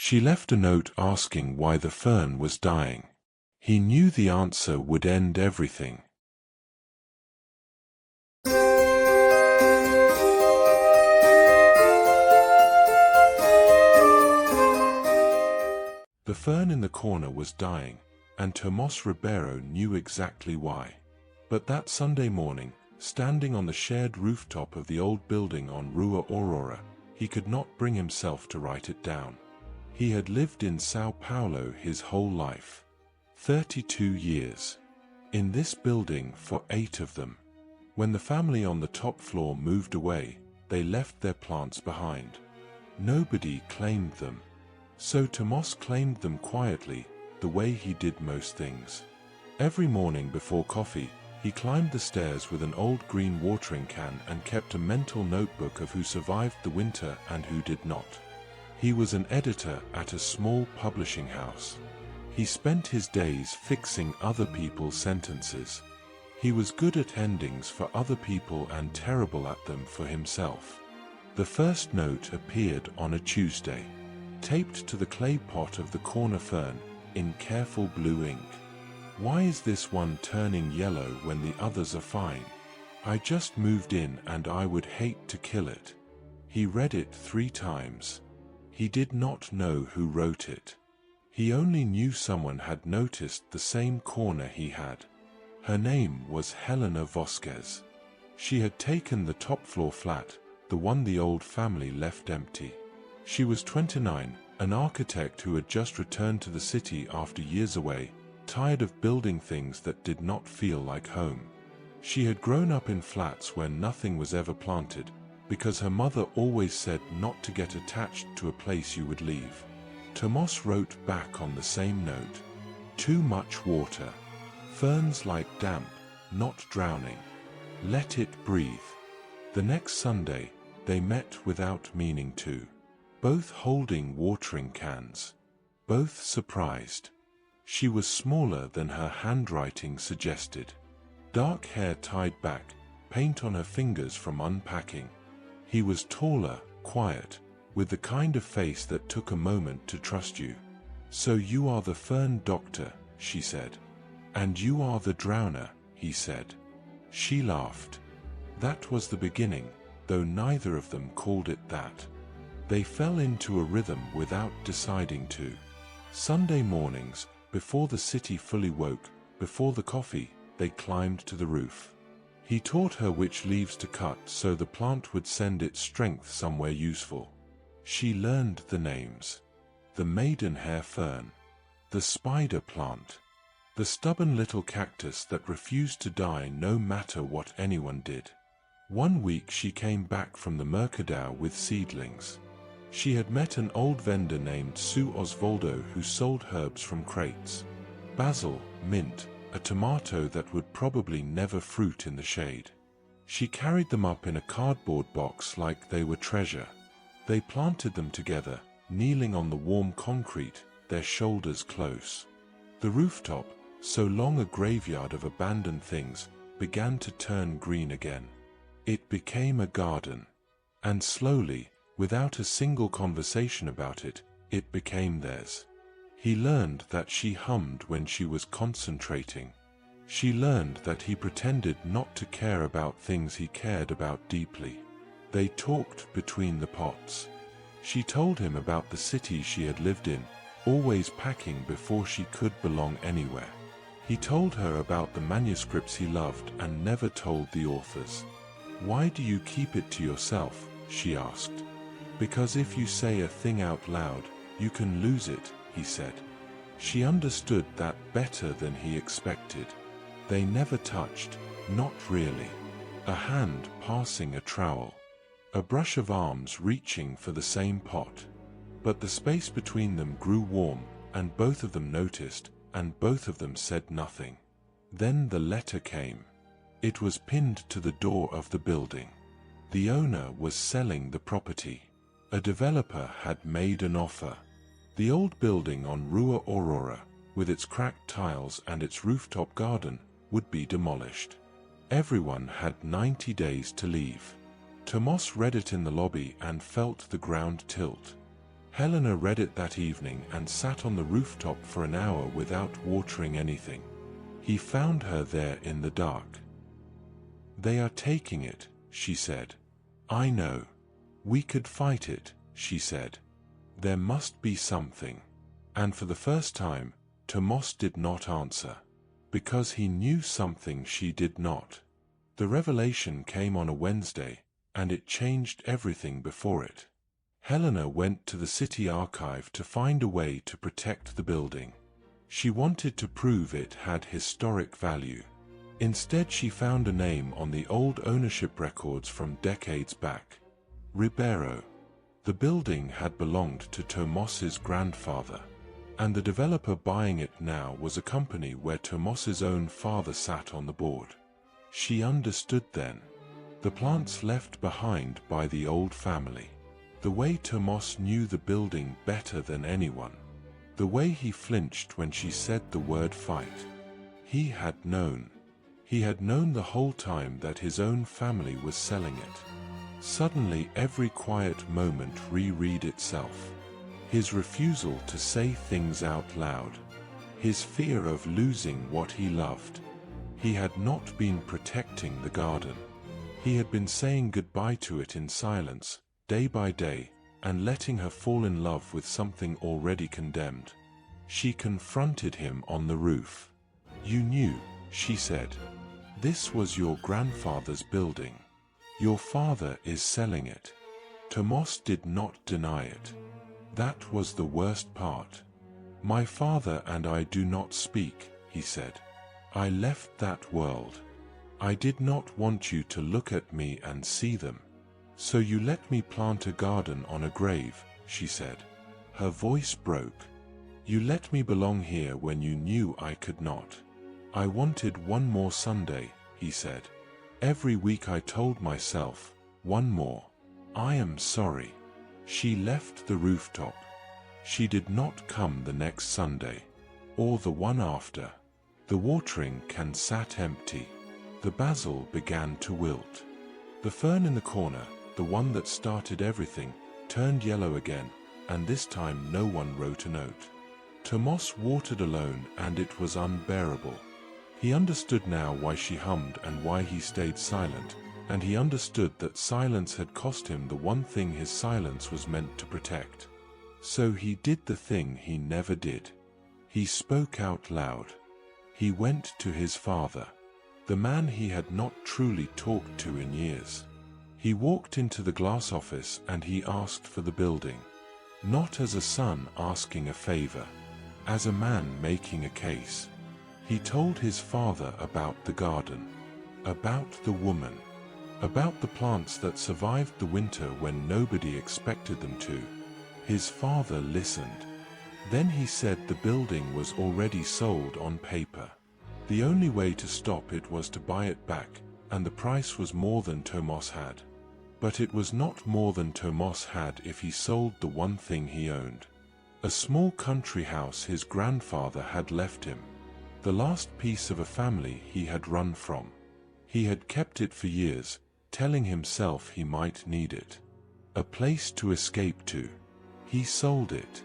She left a note asking why the fern was dying. He knew the answer would end everything. The fern in the corner was dying, and Tomas Ribeiro knew exactly why. But that Sunday morning, standing on the shared rooftop of the old building on Rua Aurora, he could not bring himself to write it down. He had lived in Sao Paulo his whole life. 32 years. In this building for 8 of them. When the family on the top floor moved away, they left their plants behind. Nobody claimed them. So Tomas claimed them quietly, the way he did most things. Every morning before coffee, he climbed the stairs with an old green watering can and kept a mental notebook of who survived the winter and who did not. He was an editor at a small publishing house. He spent his days fixing other people's sentences. He was good at endings for other people and terrible at them for himself. The first note appeared on a Tuesday, taped to the clay pot of the corner fern, in careful blue ink. Why is this one turning yellow when the others are fine? I just moved in and I would hate to kill it. He read it 3 times. He did not know who wrote it. He only knew someone had noticed the same corner he had. Her name was Helena Vasquez. She had taken the top floor flat, the one the old family left empty. She was 29, an architect who had just returned to the city after years away, tired of building things that did not feel like home. She had grown up in flats where nothing was ever planted, because her mother always said not to get attached to a place you would leave. Tomas wrote back on the same note. Too much water. Ferns like damp, not drowning. Let it breathe. The next Sunday, they met without meaning to. Both holding watering cans. Both surprised. She was smaller than her handwriting suggested. Dark hair tied back, paint on her fingers from unpacking. He was taller, quiet, with the kind of face that took a moment to trust you. So you are the fern doctor, she said. And you are the drowner, he said. She laughed. That was the beginning, though neither of them called it that. They fell into a rhythm without deciding to. Sunday mornings, before the city fully woke, before the coffee, they climbed to the roof. He taught her which leaves to cut so the plant would send its strength somewhere useful. She learned the names. The maidenhair fern. The spider plant. The stubborn little cactus that refused to die no matter what anyone did. One week she came back from the Mercadao with seedlings. She had met an old vendor named Sue Osvaldo who sold herbs from crates. Basil, mint, a tomato that would probably never fruit in the shade. She carried them up in a cardboard box like they were treasure. They planted them together, kneeling on the warm concrete, their shoulders close. The rooftop, so long a graveyard of abandoned things, began to turn green again. It became a garden. And slowly, without a single conversation about it, it became theirs. He learned that she hummed when she was concentrating. She learned that he pretended not to care about things he cared about deeply. They talked between the pots. She told him about the city she had lived in, always packing before she could belong anywhere. He told her about the manuscripts he loved and never told the authors. Why do you keep it to yourself? She asked. Because if you say a thing out loud, you can lose it, he said. She understood that better than he expected. They never touched, not really. A hand passing a trowel. A brush of arms reaching for the same pot. But the space between them grew warm, and both of them noticed, and both of them said nothing. Then the letter came. It was pinned to the door of the building. The owner was selling the property. A developer had made an offer. The old building on Rua Aurora, with its cracked tiles and its rooftop garden, would be demolished. Everyone had 90 days to leave. Tomas read it in the lobby and felt the ground tilt. Helena read it that evening and sat on the rooftop for an hour without watering anything. He found her there in the dark. "They are taking it," she said. "I know. We could fight it," she said. "There must be something." And for the first time, Tomas did not answer, because he knew something she did not. The revelation came on a Wednesday, and it changed everything before it. Helena went to the city archive to find a way to protect the building. She wanted to prove it had historic value. Instead, she found a name on the old ownership records from decades back. Ribeiro. The building had belonged to Tomas's grandfather, and the developer buying it now was a company where Tomas's own father sat on the board. She understood then. The plants left behind by the old family. The way Tomas knew the building better than anyone. The way he flinched when she said the word fight. He had known. He had known the whole time that his own family was selling it. Suddenly every quiet moment reread itself. His refusal to say things out loud. His fear of losing what he loved. He had not been protecting the garden. He had been saying goodbye to it in silence, day by day, and letting her fall in love with something already condemned. She confronted him on the roof. "You knew," she said. "This was your grandfather's building. Your father is selling it." Tomas did not deny it. That was the worst part. "My father and I do not speak," he said. "I left that world. I did not want you to look at me and see them. So you let me plant a garden on a grave," she said. Her voice broke. "You let me belong here when you knew I could not. I wanted one more Sunday," he said. "Every week I told myself, one more. I am sorry." She left the rooftop. She did not come the next Sunday, or the one after. The watering can sat empty. The basil began to wilt. The fern in the corner, the one that started everything, turned yellow again, and this time no one wrote a note. Tomas watered alone, and it was unbearable. He understood now why she hummed and why he stayed silent, and he understood that silence had cost him the one thing his silence was meant to protect. So he did the thing he never did. He spoke out loud. He went to his father, the man he had not truly talked to in years. He walked into the glass office and he asked for the building. Not as a son asking a favor, as a man making a case. He told his father about the garden, about the woman, about the plants that survived the winter when nobody expected them to. His father listened. Then he said the building was already sold on paper. The only way to stop it was to buy it back, and the price was more than Tomas had. But it was not more than Tomas had if he sold the one thing he owned. A small country house his grandfather had left him. The last piece of a family he had run from. He had kept it for years, telling himself he might need it. A place to escape to. He sold it.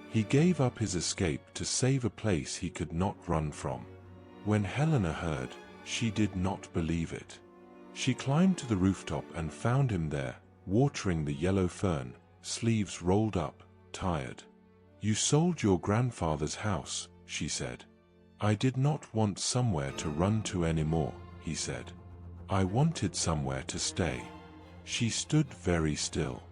He gave up his escape to save a place he could not run from. When Helena heard, she did not believe it. She climbed to the rooftop and found him there, watering the yellow fern, sleeves rolled up, tired. "You sold your grandfather's house," she said. "I did not want somewhere to run to anymore," he said. "I wanted somewhere to stay." She stood very still.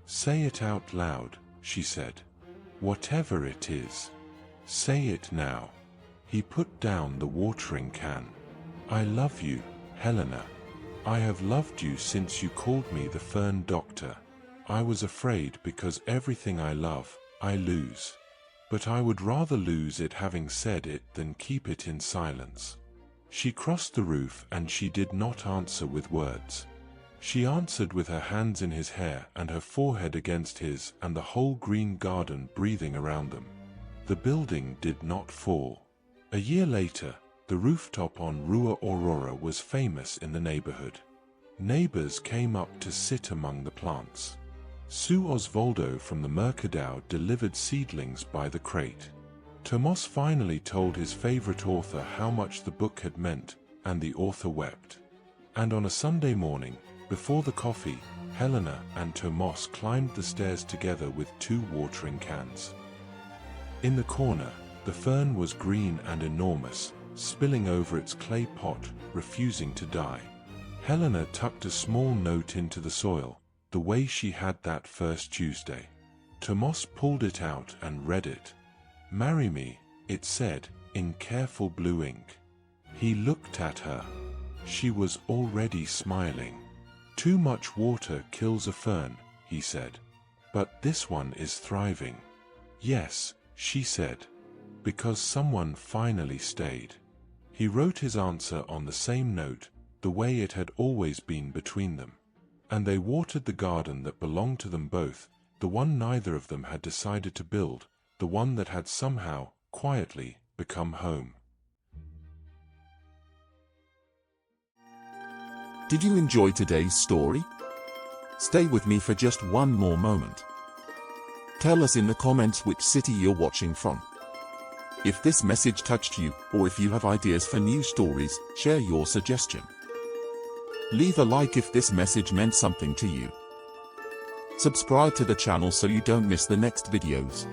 "Say it out loud," she said. "Whatever it is. Say it now." He put down the watering can. "I love you, Helena. I have loved you since you called me the Fern Doctor. I was afraid because everything I love, I lose. But I would rather lose it having said it than keep it in silence." She crossed the roof and she did not answer with words. She answered with her hands in his hair and her forehead against his and the whole green garden breathing around them. The building did not fall. A year later, the rooftop on Rua Aurora was famous in the neighborhood. Neighbors came up to sit among the plants. Sue Osvaldo from the Mercadal delivered seedlings by the crate. Tomas finally told his favorite author how much the book had meant, and the author wept. And on a Sunday morning, before the coffee, Helena and Tomas climbed the stairs together with 2 watering cans. In the corner, the fern was green and enormous, spilling over its clay pot, refusing to die. Helena tucked a small note into the soil, the way she had that first Tuesday. Tomas pulled it out and read it. "Marry me," it said, in careful blue ink. He looked at her. She was already smiling. "Too much water kills a fern," he said. "But this one is thriving." "Yes," she said. Because someone finally stayed. He wrote his answer on the same note, the way it had always been between them. And they watered the garden that belonged to them both, the one neither of them had decided to build, the one that had somehow, quietly, become home. Did you enjoy today's story? Stay with me for just one more moment. Tell us in the comments which city you're watching from. If this message touched you, or if you have ideas for new stories, share your suggestion. Leave a like if this message meant something to you. Subscribe to the channel so you don't miss the next videos.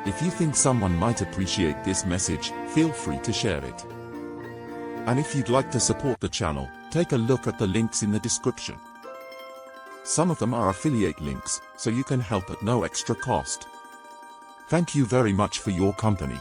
If you think someone might appreciate this message, feel free to share it. And if you'd like to support the channel, take a look at the links in the description. Some of them are affiliate links, so you can help at no extra cost. Thank you very much for your company.